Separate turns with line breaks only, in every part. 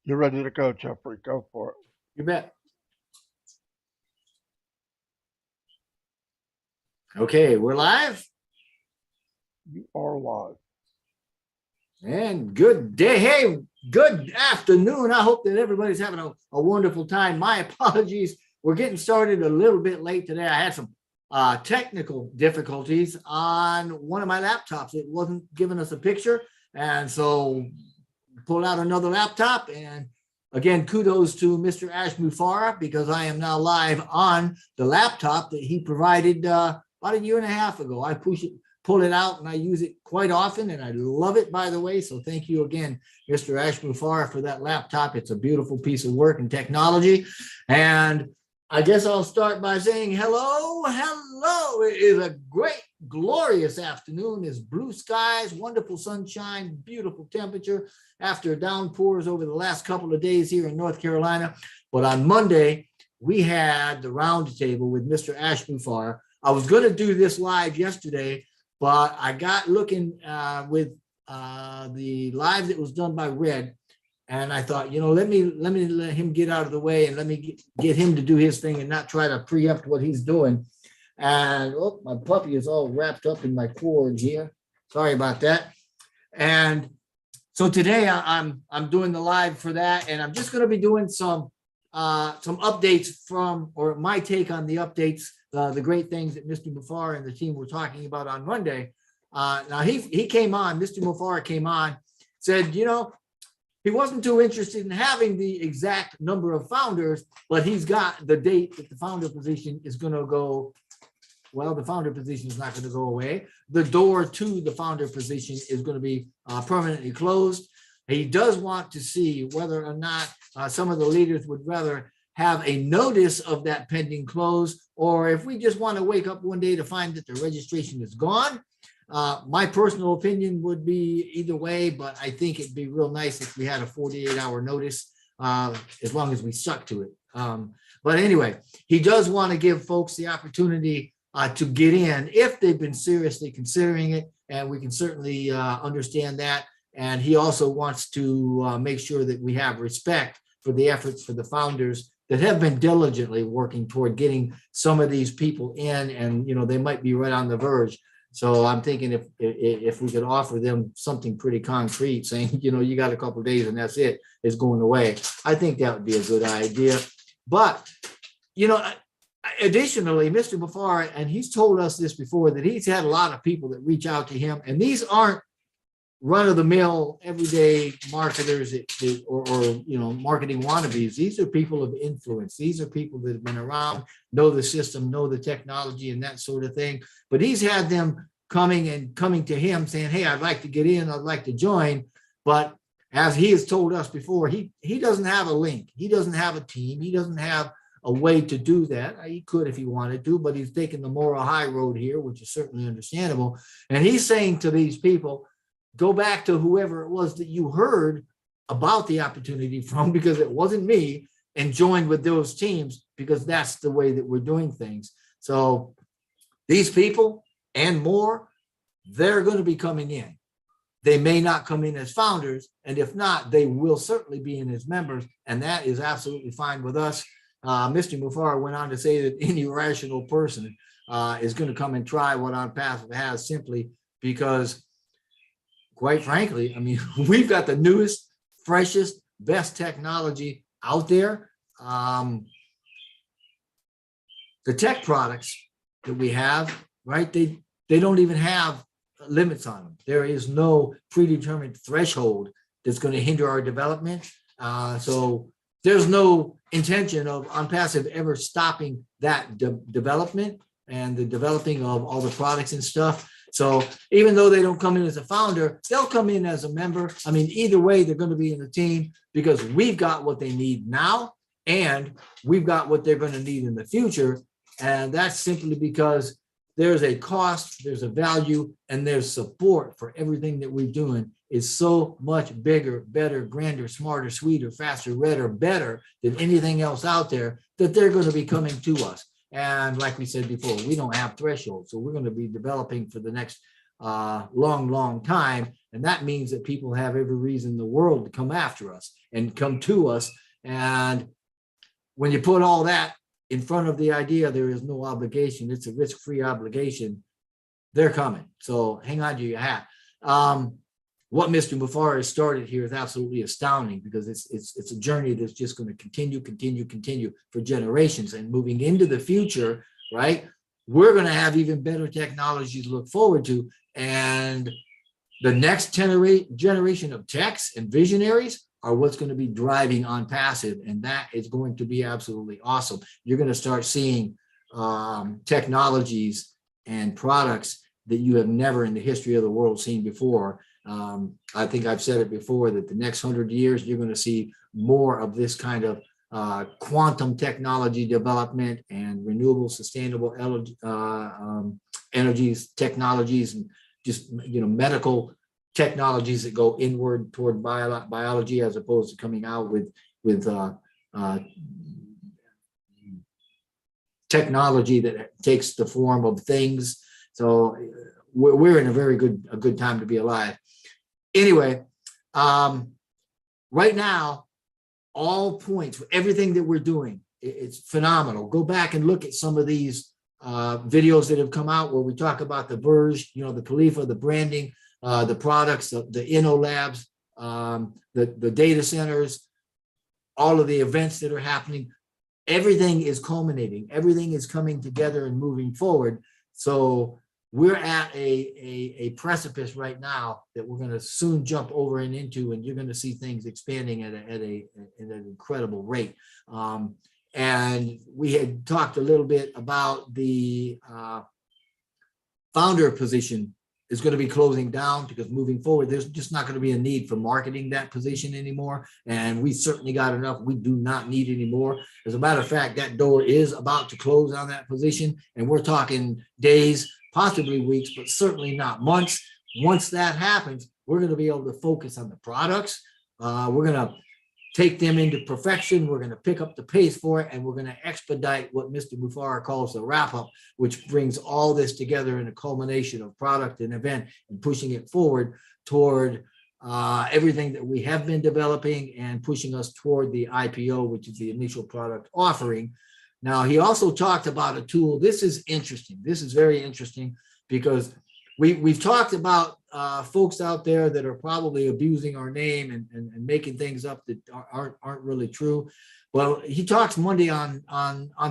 You're ready to go, Jeffrey. Go for it.
You bet. Okay, we're live.
You are live.
And good day. Hey, good afternoon. I hope that everybody's having a wonderful time. My apologies. We're getting started a little bit late today. I had some technical difficulties on one of my laptops. It wasn't giving us a picture. And so pulled out another laptop. And again, kudos to Mr. Ash Mufara, because I am now live on the laptop that he provided about a year and a half ago. I pull it out and I use it quite often, and I love it, by the way. So thank you again, Mr. Ash Mufara, for that laptop. It's a beautiful piece of work and technology. And I guess I'll start by saying hello. It is a great, glorious afternoon. It's blue skies, wonderful sunshine, beautiful temperature after downpours over the last couple of days here in North Carolina. But on Monday, we had the roundtable with Mr. Ash Mufara. I was going to do this live yesterday, but I got looking with the live that was done by Red, and I thought, let him get out of the way and let me get him to do his thing and not try to preempt what he's doing. And my puppy is all wrapped up in my cord here. Sorry about that. And so today I'm doing the live for that, and I'm just going to be doing some updates or my take on the updates, the great things that Mr. Mufara and the team were talking about on Monday. Now he came on, Mr. Mufara came on, said, he wasn't too interested in having the exact number of founders, but he's got the date that the founder position is going to go. Well, the founder position is not going to go away. The door to the founder position is going to be permanently closed. He does want to see whether or not some of the leaders would rather have a notice of that pending close, or if we just want to wake up one day to find that the registration is gone. My personal opinion would be either way, but I think it'd be real nice if we had a 48-hour notice, as long as we stuck to it. But anyway, he does want to give folks the opportunity to get in if they've been seriously considering it, and we can certainly understand that. And he also wants to make sure that we have respect for the efforts for the founders that have been diligently working toward getting some of these people in, and they might be right on the verge. So I'm thinking if we could offer them something pretty concrete, saying, you got a couple of days and that's it, it's going away, I think that would be a good idea. But, additionally, Mr. Mufara, and he's told us this before, that he's had a lot of people that reach out to him, and these aren't run-of-the-mill everyday marketers or marketing wannabes. These are people of influence. These are people that have been around, know the system, know the technology and that sort of thing. But he's had them coming to him saying, hey, I'd like to get in, I'd like to join. But as he has told us before, he doesn't have a link. He doesn't have a team. He doesn't have a way to do that. He could if he wanted to, but he's taking the moral high road here, which is certainly understandable. And he's saying to these people, go back to whoever it was that you heard about the opportunity from, because it wasn't me, and join with those teams, because that's the way that we're doing things. So these people and more, they're going to be coming in. They may not come in as founders, and if not, they will certainly be in as members, and that is absolutely fine with us. Mr. Mufara went on to say that any rational person is going to come and try what OnPassive has, simply because, quite frankly, we've got the newest, freshest, best technology out there. The tech products that we have, right? They don't even have limits on them. There is no predetermined threshold that's going to hinder our development. So there's no intention of OnPassive ever stopping that development and the developing of all the products and stuff. So even though they don't come in as a founder, they'll come in as a member. Either way, they're going to be in the team, because we've got what they need now, and we've got what they're going to need in the future. And that's simply because there's a cost, there's a value, and there's support for everything that we're doing. Is so much bigger, better, grander, smarter, sweeter, faster, redder, better than anything else out there, that they're going to be coming to us. And like we said before, we don't have thresholds. So we're going to be developing for the next long time. And that means that people have every reason in the world to come after us and come to us. And when you put all that in front of the idea, there is no obligation. It's a risk-free obligation. They're coming. So hang on to your hat. What Mr. Muzaffar has started here is absolutely astounding, because it's a journey that's just going to continue for generations. And moving into the future, right, we're going to have even better technology to look forward to. And the next generation of techs and visionaries are what's going to be driving on passive. And that is going to be absolutely awesome. You're going to start seeing technologies and products that you have never in the history of the world seen before. I think I've said it before that the next 100 years, you're going to see more of this kind of quantum technology development and renewable, sustainable energies, technologies, and just, you know, medical technologies that go inward toward biology, as opposed to coming out with technology that takes the form of things. So we're in a very good time to be alive. Anyway, right now, all points, everything that we're doing, it's phenomenal. Go back and look at some of these videos that have come out where we talk about the Verge, you know, the Khalifa, the branding, the products, the Inno Labs, the data centers, all of the events that are happening. Everything is culminating. Everything is coming together and moving forward. So we're at a precipice right now that we're going to soon jump over and into, and you're going to see things expanding at an incredible rate. And we had talked a little bit about the founder position is going to be closing down, because moving forward, there's just not going to be a need for marketing that position anymore. And we certainly got enough. We do not need any more. As a matter of fact, that door is about to close on that position. And we're talking days, possibly weeks, but certainly not months. Once that happens, we're going to be able to focus on the products. We're going to take them into perfection. We're going to pick up the pace for it, and we're going to expedite what Mr. Muzaffar calls the wrap up, which brings all this together in a culmination of product and event and pushing it forward toward everything that we have been developing and pushing us toward the IPO, which is the initial product offering. Now, he also talked about a tool. This is interesting. This is very interesting, because we've talked about folks out there that are probably abusing our name and making things up that aren't really true. Well, he talks Monday on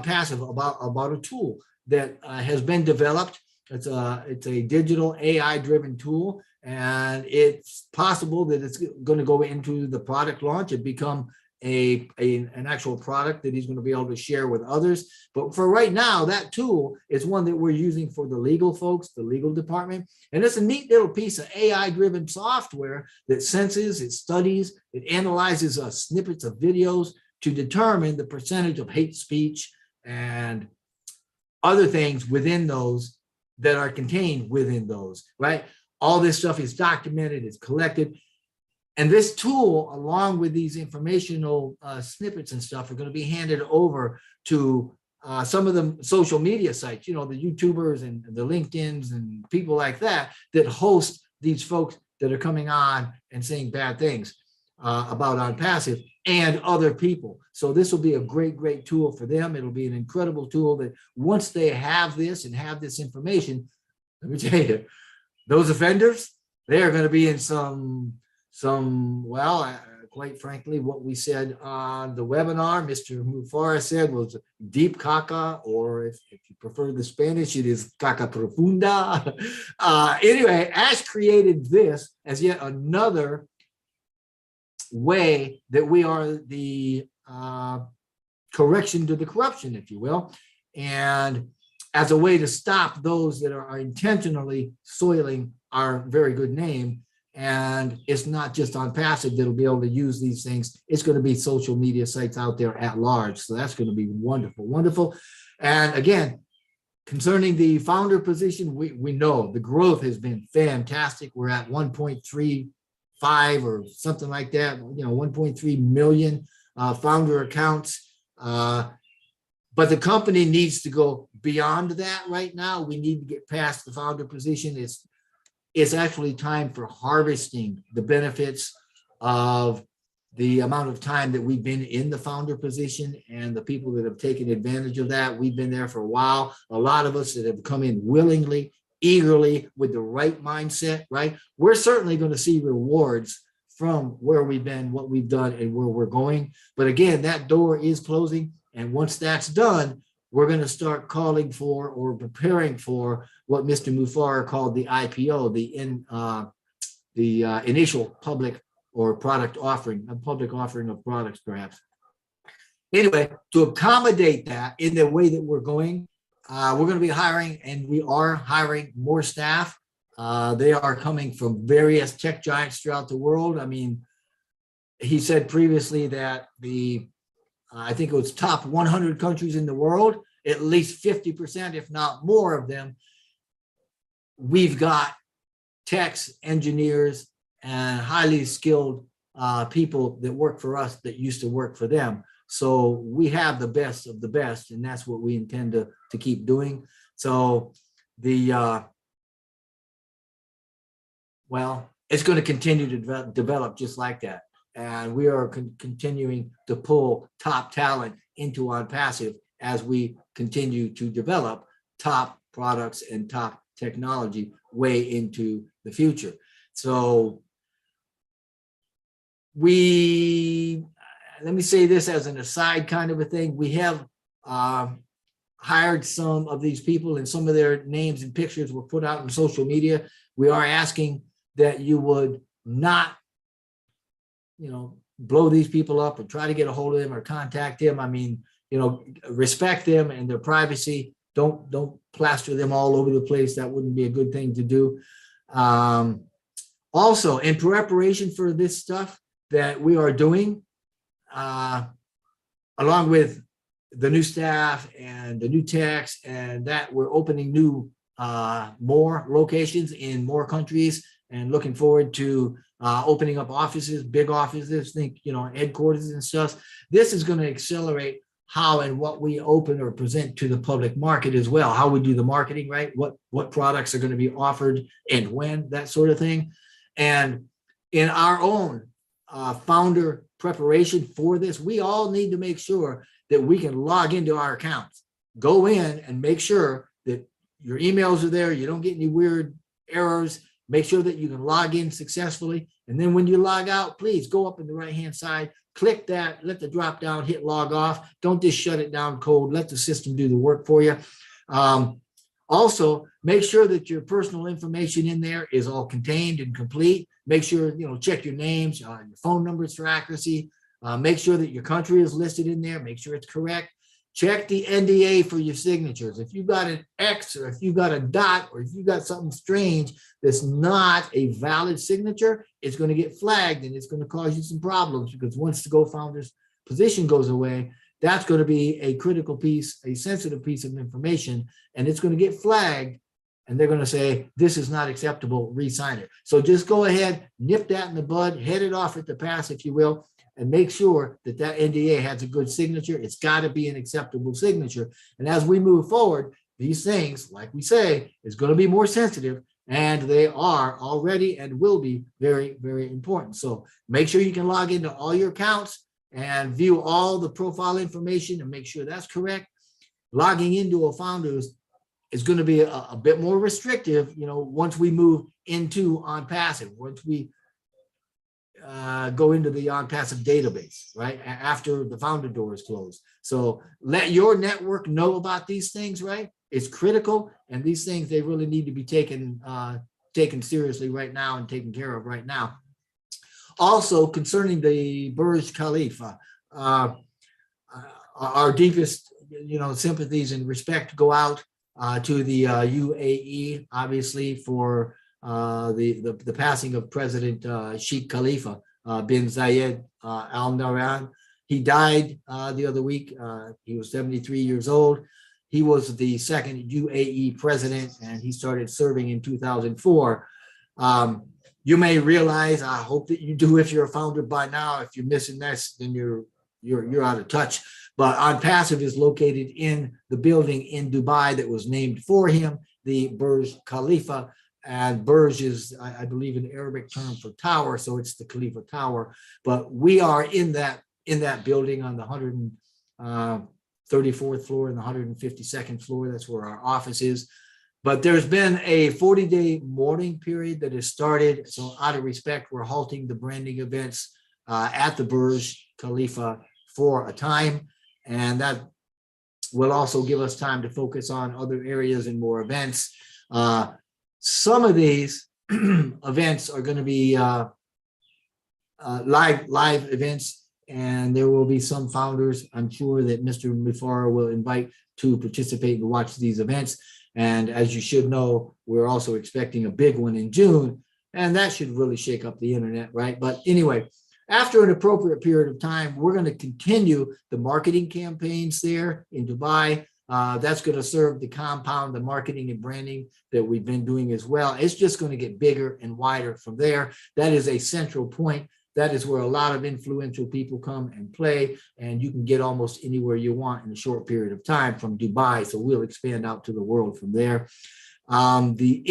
Passive about a tool that has been developed. It's a digital AI driven tool, and it's possible that it's going to go into the product launch and become an actual product that he's going to be able to share with others. But for right now, that tool is one that we're using for the legal folks, the legal department. And it's a neat little piece of AI-driven software that senses, it studies, it analyzes snippets of videos to determine the percentage of hate speech and other things within those that are contained within those, right? All this stuff is documented, it's collected. And this tool, along with these informational snippets and stuff, are going to be handed over to some of the social media sites, you know, the YouTubers and the LinkedIns and people like that host these folks that are coming on and saying bad things about On Passive and other people. So this will be a great tool for them. It'll be an incredible tool that once they have this and have this information, let me tell you, those offenders, they are going to be in some quite frankly, what we said on the webinar, Mr. Muzaffar said was deep caca, or if you prefer the Spanish, it is caca profunda. Anyway, Ash created this as yet another way that we are the correction to the corruption, if you will, and as a way to stop those that are intentionally soiling our very good name. And it's not just On Passive that'll be able to use these things. It's going to be social media sites out there at large. So that's going to be wonderful. And again, concerning the founder position, we know the growth has been fantastic. We're at 1.35 or something like that, 1.3 million founder accounts. But the company needs to go beyond that right now. We need to get past the founder position. it's actually time for harvesting the benefits of the amount of time that we've been in the founder position and the people that have taken advantage of that. We've been there for a while. A lot of us that have come in willingly, eagerly, with the right mindset, right? We're certainly going to see rewards from where we've been, what we've done, and where we're going. But again, that door is closing. And once that's done, we're going to start calling for or preparing for what Mr. Muzaffar called the IPO, the initial public or product offering, a public offering of products, perhaps. Anyway, to accommodate that in the way that we're going, we're going to be hiring, and we are hiring more staff. They are coming from various tech giants throughout the world. I mean, he said previously that I think it was top 100 countries in the world, at least 50%, if not more of them, we've got techs, engineers, and highly skilled people that work for us that used to work for them. So we have the best of the best, and that's what we intend to keep doing. So well, it's going to continue to develop just like that. And we are continuing to pull top talent into OnPassive as we continue to develop top products and top technology way into the future. So let me say this as an aside kind of a thing. We have hired some of these people, and some of their names and pictures were put out in social media. We are asking that you would not, blow these people up or try to get a hold of them or contact them. I mean, respect them and their privacy. Don't plaster them all over the place. That wouldn't be a good thing to do. Also, in preparation for this stuff that we are doing, along with the new staff and the new techs, and that we're opening more locations in more countries, and looking forward to opening up offices, big offices, think, headquarters and stuff. This is going to accelerate how and what we open or present to the public market as well, how we do the marketing, right? What products are going to be offered and when, that sort of thing. And in our own founder preparation for this, we all need to make sure that we can log into our accounts, go in and make sure that your emails are there, you don't get any weird errors, make sure that you can log in successfully. And then when you log out, please go up in the right-hand side, click that, let the drop down, hit log off. Don't just shut it down cold, let the system do the work for you. Also, make sure that your personal information in there is all contained and complete. Make sure, check your names, your phone numbers for accuracy. Make sure that your country is listed in there. Make sure it's correct. Check the NDA for your signatures. If you've got an X, or if you've got a dot, or if you've got something strange that's not a valid signature, it's going to get flagged, and it's going to cause you some problems, because once the co-founder's position goes away, that's going to be a critical piece, a sensitive piece of information, and it's going to get flagged, and they're going to say, this is not acceptable, re-sign it. So just go ahead, nip that in the bud, head it off at the pass, if you will, and make sure that that NDA has a good signature. It's got to be an acceptable signature. And as we move forward, these things, like we say, is going to be more sensitive, and they are already and will be very, very important. So make sure you can log into all your accounts and view all the profile information and make sure that's correct. Logging into a founder is going to be a bit more restrictive, once we move into OnPassive, once we go into the OnPassive database, right? After the founder door is closed. So let your network know about these things, right? It's critical, and these things, they really need to be taken seriously right now and taken care of right now. Also, concerning the Burj Khalifa, our deepest, sympathies and respect go out to the UAE, obviously, for the passing of President Sheikh Khalifa bin Zayed Al Nahyan. He died the other week. He was 73 years old. He was the second UAE president, and he started serving in 2004. You may realize, I hope that you do if you're a founder by now. If you're missing this, then you're out of touch. But OnPassive is located in the building in Dubai that was named for him, the Burj Khalifa. and Burj is, I believe, an Arabic term for tower, so it's the Khalifa Tower. But we are in that building on the 134th floor and the 152nd floor. That's where our office is. But there's been a 40-day mourning period that has started. So out of respect, we're halting the branding events at the Burj Khalifa for a time. And that will also give us time to focus on other areas and more events. Some of these events are going to be live events, and there will be some founders, I'm sure, that Mr. Muzaffar will invite to participate and watch these events. And as you should know, we're also expecting a big one in June, and that should really shake up the internet, right? But anyway, after an appropriate period of time, we're going to continue the marketing campaigns there in Dubai. That's going to serve the compound, the marketing and branding that we've been doing as well. It's just going to get bigger and wider from there. That is a central point. That is where a lot of influential people come and play, and you can get almost anywhere you want in a short period of time from Dubai. So we'll expand out to the world from there. The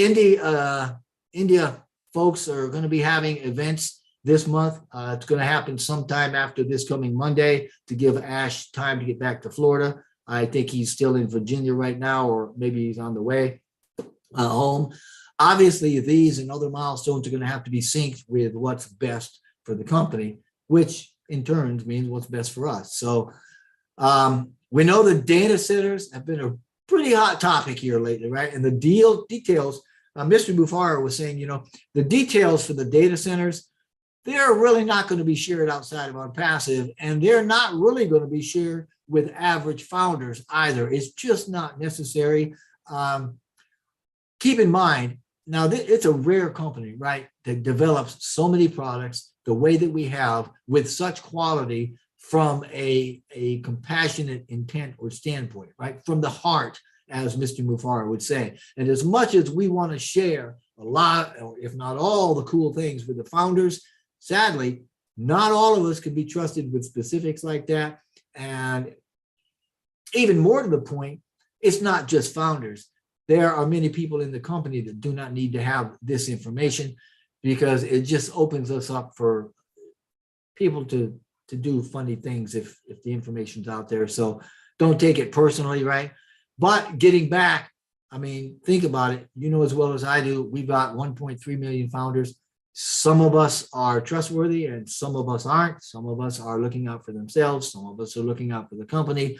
India folks are going to be having events this month. It's going to happen sometime after this coming Monday to give Ash time to get back to Florida. I think he's still in Virginia right now, or maybe he's on the way home. Obviously, these and other milestones are going to have to be synced with what's best for the company, which in turn means what's best for us. So we know the data centers have been a pretty hot topic here lately, right? And the details, Mr. Muzaffar was saying, the details for the data centers, they're really not going to be shared outside of OnPassive, and they're not really going to be shared with average founders either. It's just not necessary. Keep in mind, now it's a rare company, right, that develops so many products the way that we have with such quality from a compassionate intent or standpoint, right, from the heart, as Mr. Muzaffar would say. And as much as we want to share a lot, or if not all, the cool things with the founders, sadly, not all of us can be trusted with specifics like that. And even more to the point, it's not just founders. There are many people in the company that do not need to have this information, because it just opens us up for people to do funny things if the information's out there. So don't take it personally, right? But getting back, I mean, think about it. You know as well as I do, we've got 1.3 million founders. Some of us are trustworthy and some of us aren't. Some of us are looking out for themselves. Some of us are looking out for the company.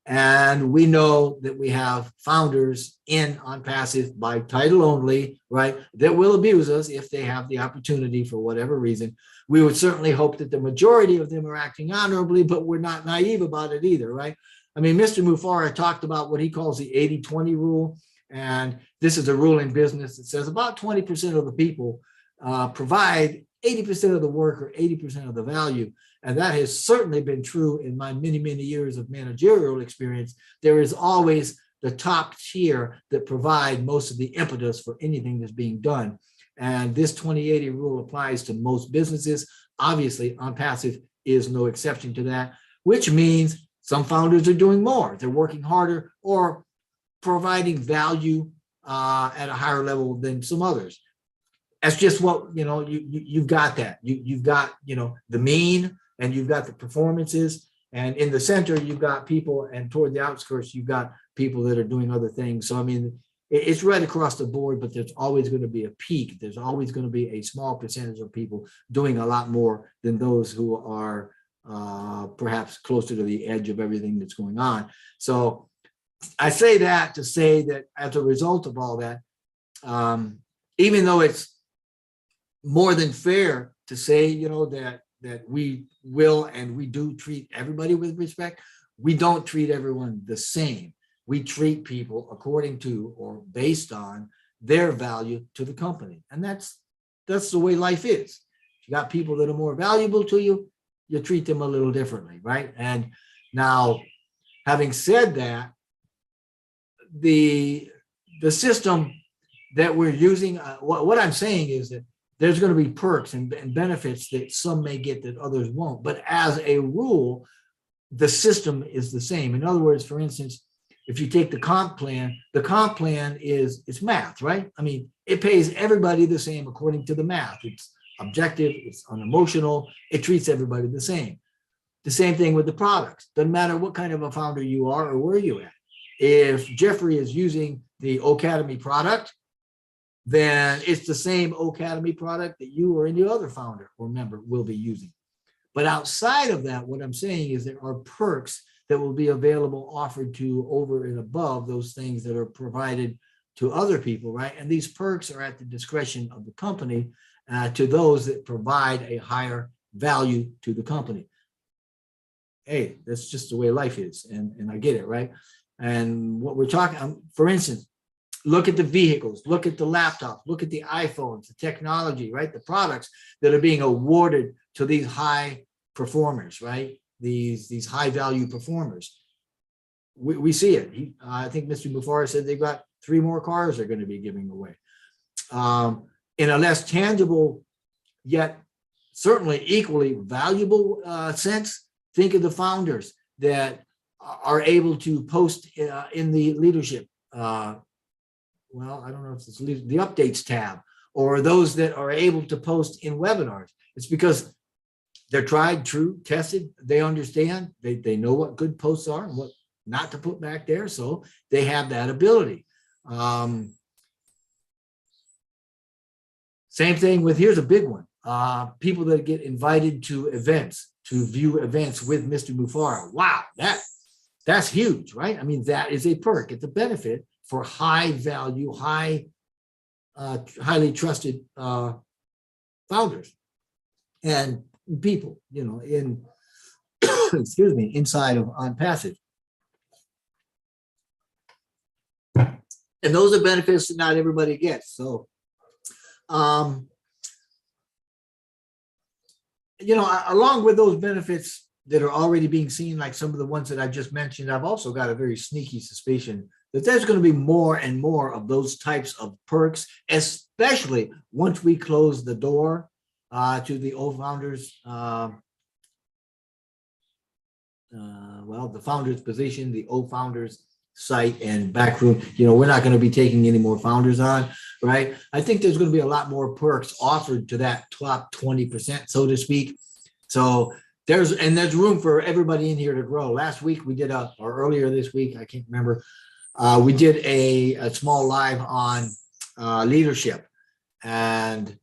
And we know that we have founders in OnPassive by title only, right, that will abuse us if they have the opportunity for whatever reason. We would certainly hope that the majority of them are acting honorably, but we're not naive about it either, right? I mean, Mr. Muzaffar talked about what he calls the 80-20 rule. And this is a rule in business that says about 20% of the people provide 80% of the work or 80% of the value. And that has certainly been true in my many, many years of managerial experience. There is always the top tier that provide most of the impetus for anything that's being done. And this 20-80 rule applies to most businesses. Obviously, OnPassive is no exception to that, which means some founders are doing more. They're working harder or providing value at a higher level than some others. That's just what, you've got that. You've got, the mean, and you've got the performances, and in the center, you've got people, and toward the outskirts, you've got people that are doing other things. So, I mean, it's right across the board, but there's always going to be a peak. There's always going to be a small percentage of people doing a lot more than those who are perhaps closer to the edge of everything that's going on. So I say that to say that as a result of all that, even though it's more than fair to say, that we will and we do treat everybody with respect, we don't treat everyone the same. We treat people according to or based on their value to the company. And that's the way life is. You got people that are more valuable to you, you treat them a little differently, right? And now, having said that, the system that we're using, what I'm saying is that there's going to be perks and benefits that some may get that others won't. But as a rule, the system is the same. In other words, for instance, if you take the comp plan is it's math, right? I mean, it pays everybody the same according to the math. It's objective, it's unemotional, it treats everybody the same. The same thing with the products. Doesn't matter what kind of a founder you are or where you're at. If Jeffrey is using the Academy product, then it's the same Academy product that you or any other founder or member will be using. But outside of that, what I'm saying is there are perks that will be available, offered to over and above those things that are provided to other people, right? And these perks are at the discretion of the company to those that provide a higher value to the company. Hey, that's just the way life is, and I get it, right? And what we're talking, for instance, look at the vehicles, look at the laptops, look at the iPhones, the technology, right? The products that are being awarded to these high performers, right? These high value performers. We see it. I think Mr. Muzaffar said they've got 3 more cars they're going to be giving away. In a less tangible, yet certainly equally valuable sense, think of the founders that are able to post in the leadership. Well, I don't know if it's the updates tab, or those that are able to post in webinars. It's because they're tried, true, tested. They understand. They know what good posts are and what not to put back there. So they have that ability. Same thing with, here's a big one. People that get invited to events, to view events with Mr. Muzaffar. Wow, that's huge, right? I mean, that is a perk. It's a benefit for high value, highly trusted founders and people, you know, in excuse me, inside of OnPassive. And those are benefits that not everybody gets. So, you know, along with those benefits that are already being seen, like some of the ones that I just mentioned, I've also got a very sneaky suspicion that there's going to be more and more of those types of perks, especially once we close the door to the founders, well, the founders position, the founders site and back room. You know, we're not going to be taking any more founders on, right? I think there's going to be a lot more perks offered to that top 20%, so to speak. So there's room for everybody in here to grow. Last week we did or earlier this week, I can't remember, we did a small live on leadership and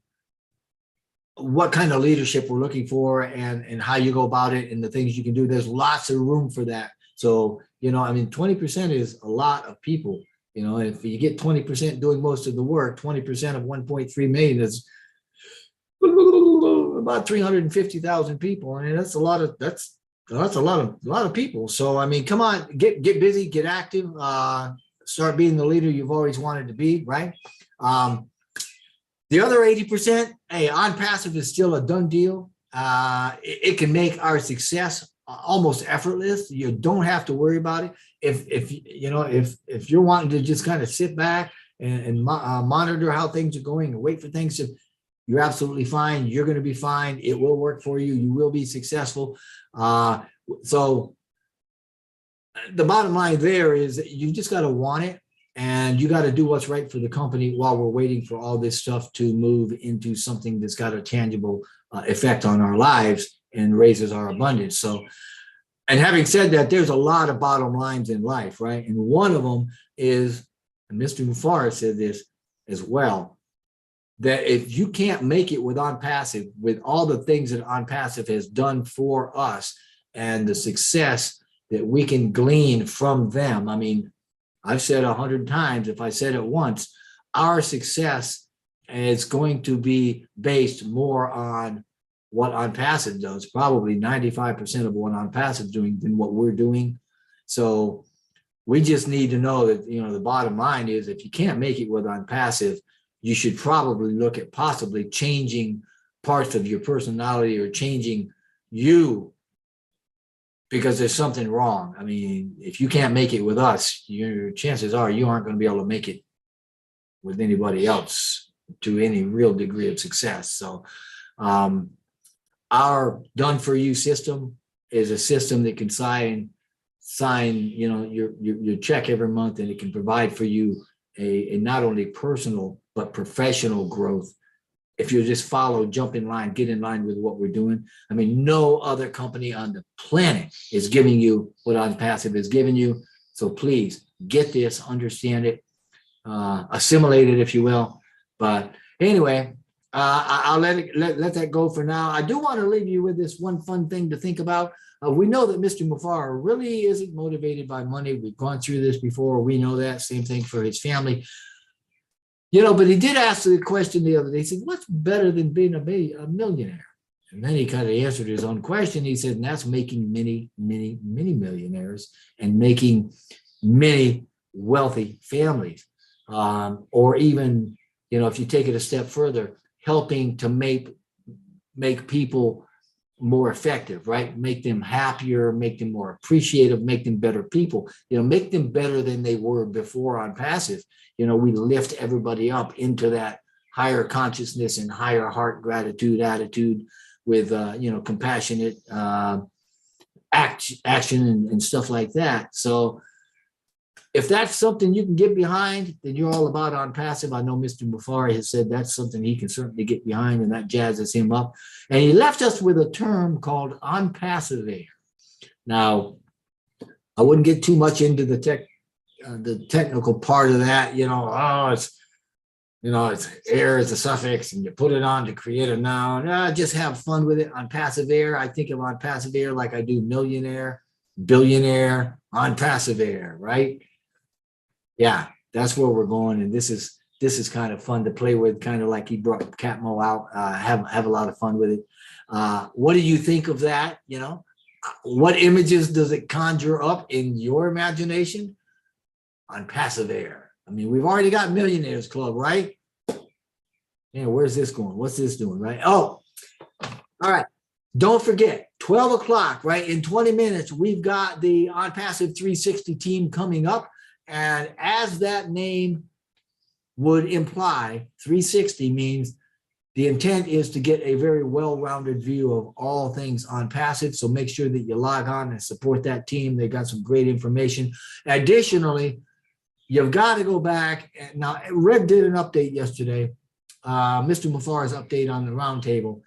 what kind of leadership we're looking for and how you go about it and the things you can do. There's lots of room for that. So, you know, I mean, 20% is a lot of people. You know, if you get 20% doing most of the work, 20% of 1.3 million is about 350,000 people. I mean, that's a lot of people. So, I mean, come on, get busy, get active, start being the leader you've always wanted to be, right? The other 80%, hey, OnPassive is still a done deal. It can make our success almost effortless. You don't have to worry about it. If you're wanting to just kind of sit back and monitor how things are going and wait for things to, you're absolutely fine. You're going to be fine. It will work for you. You will be successful. So the bottom line there is that you just got to want it. And you got to do what's right for the company while we're waiting for all this stuff to move into something that's got a tangible effect on our lives and raises our abundance. So, and having said that, there's a lot of bottom lines in life, right? And one of them is, and Mr. Muzaffar said this as well, that if you can't make it with OnPassive, with all the things that OnPassive has done for us and the success that we can glean from them, I mean, I've said 100 times, if I said it once, our success is going to be based more on what OnPassive does, probably 95% of what OnPassive is doing than what we're doing. So we just need to know that, you know, the bottom line is if you can't make it with OnPassive, you should probably look at possibly changing parts of your personality or changing you, because there's something wrong. I mean, if you can't make it with us, your chances are you aren't going to be able to make it with anybody else to any real degree of success. So our done for you system is a system that can sign, you know, your check every month, and it can provide for you a not only personal but professional growth. If you just follow, jump in line, get in line with what we're doing. I mean, no other company on the planet is giving you what OnPassive is giving you. So please get this, understand it, assimilate it, if you will. But anyway, I'll let that go for now. I do want to leave you with this one fun thing to think about. We know that Mr. Muzaffar really isn't motivated by money. We've gone through this before. We know that. Same thing for his family. You know, but he did ask the question the other day. He said, what's better than being a millionaire? And then he kind of answered his own question. He said, and that's making many, many, many millionaires and making many wealthy families. Or even, you know, if you take it a step further, helping to make people more effective, right? Make them happier, make them more appreciative, make them better people, you know, make them better than they were before OnPassive. You know, we lift everybody up into that higher consciousness and higher heart gratitude attitude with, you know, compassionate action and stuff like that. So if that's something you can get behind, then you're all about OnPassive. I know Mr. Muzaffar has said that's something he can certainly get behind, and that jazzes him up. And he left us with a term called OnPassive. Now, I wouldn't get too much into the technical part of that. You know, it's air is a suffix, and you put it on to create a noun. Just have fun with it. OnPassive. I think of OnPassive like I do millionaire, billionaire, OnPassive, right? Yeah, that's where we're going, and this is kind of fun to play with, kind of like he brought Catmo out. Have a lot of fun with it. What do you think of that? You know, what images does it conjure up in your imagination? OnPassive. I mean, we've already got Millionaires Club, right? Yeah, where's this going? What's this doing, right? Oh, all right. Don't forget, 12 o'clock, right? In 20 minutes, we've got the OnPassive 360 team coming up. And as that name would imply, 360 means the intent is to get a very well-rounded view of all things OnPassive. So make sure that you log on and support that team. They got some great information. Additionally, you've got to go back. Now, Red did an update yesterday, Mr. Muffar's update on the roundtable.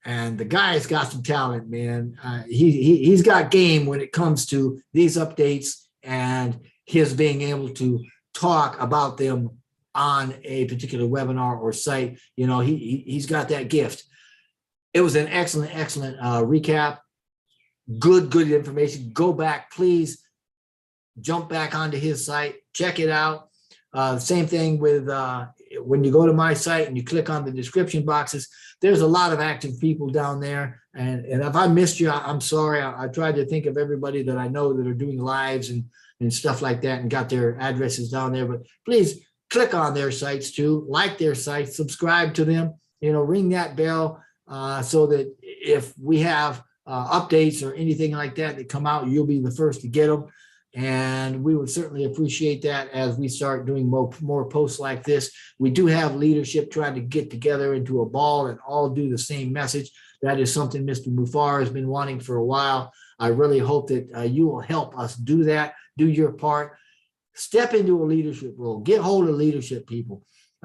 And the guy's got some talent, man. He's got game when it comes to these updates and his being able to talk about them on a particular webinar or site. You know, he's got that gift. It was an excellent recap. Good information. Go back, please. Jump back onto his site. Check it out. Same thing with when you go to my site and you click on the description boxes, there's a lot of active people down there. And if I missed you, I'm sorry. I tried to think of everybody that I know that are doing lives and stuff like that and got their addresses down there. But please click on their sites too, like their sites, subscribe to them, you know, ring that bell so that if we have updates or anything like that that come out, you'll be the first to get them. And we would certainly appreciate that as we start doing more posts like this. We do have leadership trying to get together into a ball and all do the same message. That is something Mr. Muzaffar has been wanting for a while. I really hope that you will help us do that, do your part, step into a leadership role, get hold of leadership people.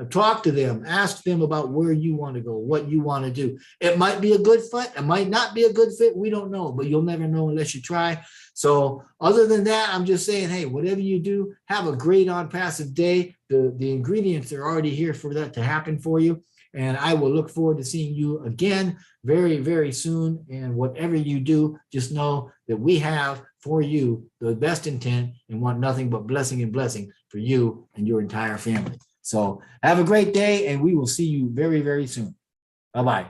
Talk to them, ask them about where you want to go, what you want to do. It might be a good fit, it might not be a good fit, we don't know, but you'll never know unless you try. So other than that, I'm just saying, hey, whatever you do, have a great OnPassive day. The ingredients are already here for that to happen for you. And I will look forward to seeing you again very, very soon. And whatever you do, just know that we have for you the best intent and want nothing but blessing and blessing for you and your entire family. So have a great day, and we will see you very, very soon. Bye-bye.